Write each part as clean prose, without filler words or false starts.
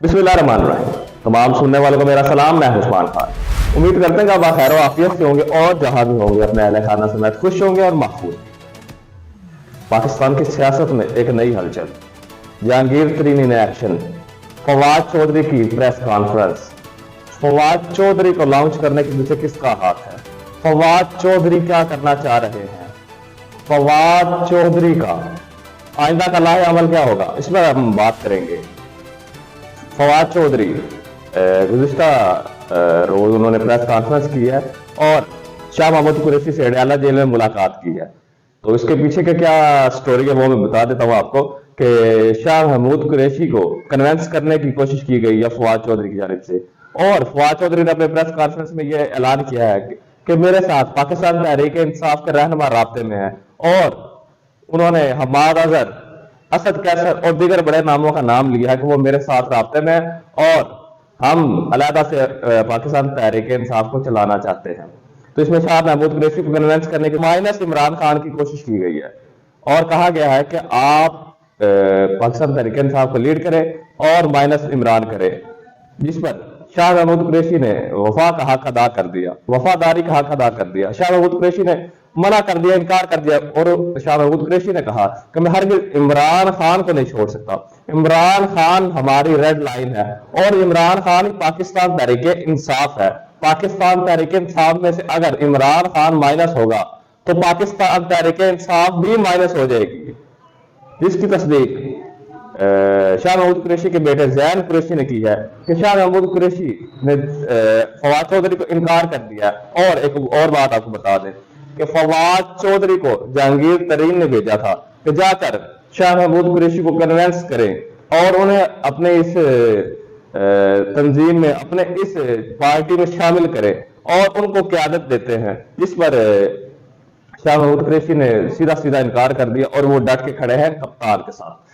बिस्मिल्लाहिर्रहमानिर्रहीम। तमाम सुनने वालों को मेरा सलाम। मैं उस्मान खान। उम्मीद करते हैं कि आप खैर आफियत से होंगे और जहां भी होंगे अपने अहले खाना समेत खुश होंगे और महफूज। पाकिस्तान की सियासत में एक नई हलचल, जहांगीर तरीन इन एक्शन, फवाद चौधरी की प्रेस कॉन्फ्रेंस। फवाद चौधरी को लॉन्च करने के पीछे किसका हाथ है? फवाद चौधरी क्या करना चाह रहे हैं? फवाद चौधरी का आइंदा का लाहे अमल क्या होगा, इस पर हम बात करेंगे। फवाद चौधरी गुज़िश्ता रोज उन्होंने प्रेस कॉन्फ्रेंस की है और शाह महमूद कुरैशी से अडयाला जेल में मुलाकात की है। तो इसके पीछे के क्या स्टोरी है वो मैं बता देता हूँ आपको कि शाह महमूद कुरैशी को कन्वेंस करने की कोशिश की गई है फवाद चौधरी की जानिब से, और फवाद चौधरी ने अपने प्रेस कॉन्फ्रेंस में यह ऐलान किया है कि मेरे साथ पाकिस्तान तहरीक इंसाफ के रहनुमा राब्ते में है, और उन्होंने हमाद अजहर, असद कैसर और दीगर बड़े नामों का नाम लिया है कि वो मेरे साथ राब्ते में है और हम अलहदा से पाकिस्तान तहरीक इंसाफ को चलाना चाहते हैं। तो इसमें शाह महमूद कुरैशी को कन्वेंस करने की माइनस इमरान खान की कोशिश की गई है और कहा गया है कि आप पाकिस्तान तहरीक इंसाफ को लीड करें और माइनस इमरान करें, जिस पर शाह महमूद कुरैशी ने वफा का हक अदा कर दिया, वफादारी का हक अदा कर दिया। शाह महमूद कुरैशी ने मना कर दिया, इनकार कर दिया, और शाह महमूद कुरैशी ने कहा कि मैं हरगिज़ इमरान खान को नहीं छोड़ सकता। इमरान खान हमारी रेड लाइन है और इमरान खान पाकिस्तान तहरीक इंसाफ है। पाकिस्तान तहरीक इंसाफ में से अगर इमरान खान माइनस होगा तो पाकिस्तान तहरीक इंसाफ भी माइनस हो जाएगी, जिसकी तस्दीक शाह महमूद कुरैशी के बेटे जैन कुरैशी ने की है कि शाह महमूद कुरैशी ने फवाद चौधरी को इनकार कर दिया। और एक और बात आपको बता दें कि फवाद चौधरी को जहांगीर तरीन ने भेजा था कि जाकर शाह महमूद कुरैशी को कन्वेंस करें और उन्हें अपने इस तंजीम में, अपने इस पार्टी में शामिल करें, और उनको क़यादत देते हैं, जिस पर शाह महमूद कुरैशी ने सीधा सीधा इनकार कर दिया और वो डट के खड़े हैं कप्तान के साथ।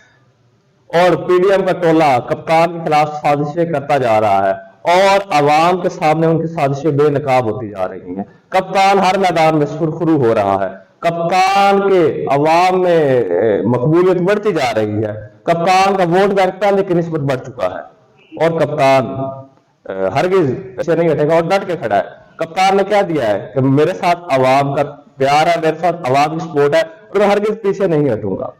और पीडीएम का टोला कप्तान के खिलाफ साजिशें करता जा रहा है और अवाम के सामने उनकी साजिशें बेनकाब होती जा रही हैं। कप्तान हर मैदान में सुरखरू हो रहा है, कप्तान के अवाम में मकबूलियत बढ़ती जा रही है, कप्तान का वोट बैंक पहले की निस्बत बढ़ चुका है, और कप्तान हरगिज ऐसे नहीं हटेगा और डट के खड़ा है। कप्तान ने क्या दिया है कि मेरे साथ अवाम का प्यार है, मेरे साथ अवाम की सपोर्ट है और मैं हरगिज पीछे नहीं हटूंगा।